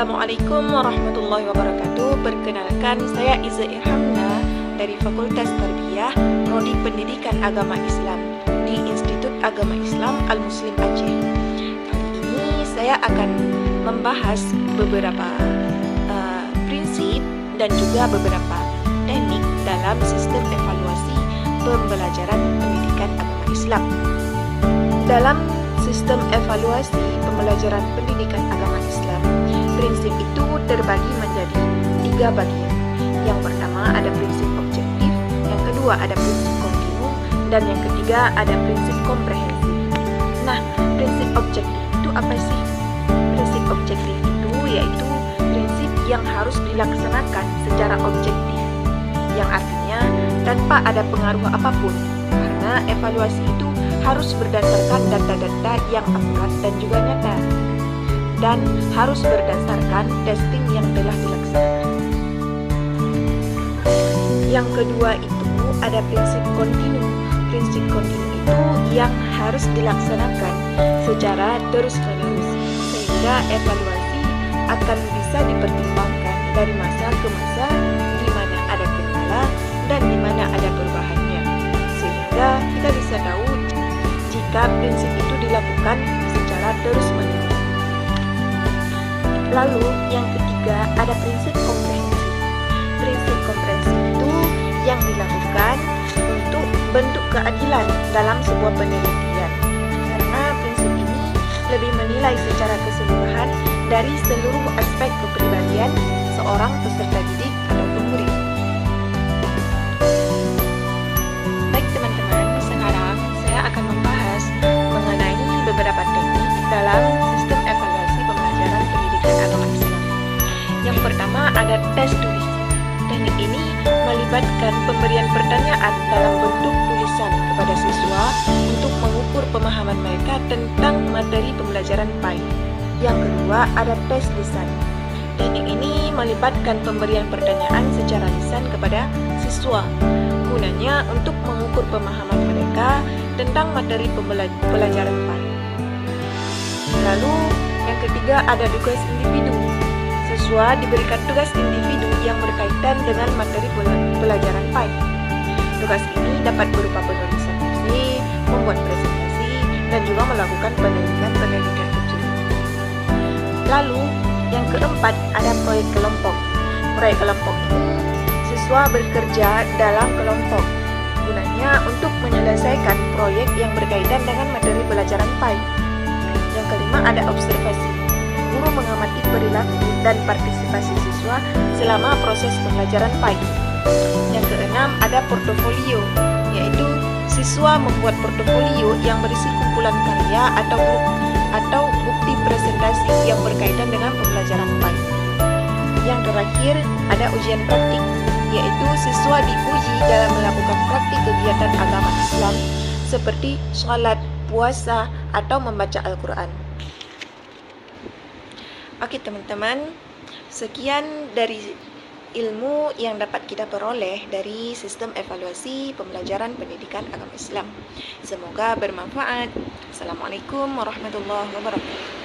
Assalamualaikum warahmatullahi wabarakatuh. Perkenalkan, saya Iza Irhamna dari Fakultas Tarbiyah, Prodi Pendidikan Agama Islam di Institut Agama Islam Al-Muslim Aceh. Kali ini saya akan membahas beberapa prinsip dan juga beberapa teknik dalam sistem evaluasi pembelajaran pendidikan agama Islam. Dalam sistem evaluasi pembelajaran pendidikan agama Islam, prinsip itu terbagi menjadi 3 bagian. Yang pertama ada prinsip objektif, yang kedua ada prinsip kontinu, dan yang ketiga ada prinsip komprehensif. Nah, prinsip objektif itu apa sih? Prinsip objektif itu yaitu prinsip yang harus dilaksanakan secara objektif, yang artinya tanpa ada pengaruh apapun, karena evaluasi itu harus berdasarkan data-data yang akurat dan juga nyata, dan harus berdasarkan testing yang telah dilaksanakan. Yang kedua itu ada prinsip kontinu. Prinsip kontinu itu yang harus dilaksanakan secara terus-menerus, sehingga evaluasi akan bisa dipertimbangkan dari masa ke masa, di mana ada kendala dan di mana ada perubahannya, sehingga kita bisa tahu jika prinsip itu dilakukan secara terus-menerus. Lalu yang ketiga ada prinsip komprehensif. Prinsip komprehensif itu yang dilakukan untuk bentuk keadilan dalam sebuah penelitian, karena prinsip ini lebih menilai secara keseluruhan dari seluruh aspek kepribadian seorang peserta didik atau murid. Baik teman-teman, sekarang saya akan membahas mengenai beberapa teknik dalam sistem evaluasi pembelajaran pendidikan agama Islam. Yang pertama ada tes tulis. Teknik ini melibatkan pemberian pertanyaan dalam bentuk tulisan kepada siswa untuk mengukur pemahaman mereka tentang materi pembelajaran PAI. Yang kedua ada tes lisan. Teknik ini melibatkan pemberian pertanyaan secara lisan kepada siswa, gunanya untuk mengukur pemahaman mereka tentang materi pembelajaran PAI. Lalu yang ketiga ada tugas individu. Siswa diberikan tugas individu yang berkaitan dengan materi pelajaran PAI. Tugas ini dapat berupa penulisan esai, membuat presentasi, dan juga melakukan penelitian kecil. Lalu yang keempat ada proyek kelompok. Proyek kelompok ini siswa bekerja dalam kelompok, gunanya untuk menyelesaikan proyek yang berkaitan dengan materi pelajaran PAI. Yang kelima ada observasi. Guru mengamati perilaku dan partisipasi siswa selama proses pembelajaran PAI. Yang keenam ada portofolio, yaitu siswa membuat portofolio yang berisi kumpulan karya atau bukti presentasi yang berkaitan dengan pembelajaran PAI. Yang terakhir ada ujian praktik, yaitu siswa diuji dalam melakukan praktik kegiatan agama Islam seperti sholat, puasa, atau membaca Al-Quran. Oke teman-teman, sekian dari ilmu yang dapat kita peroleh dari sistem evaluasi pembelajaran pendidikan agama Islam. Semoga bermanfaat. Assalamualaikum warahmatullahi wabarakatuh.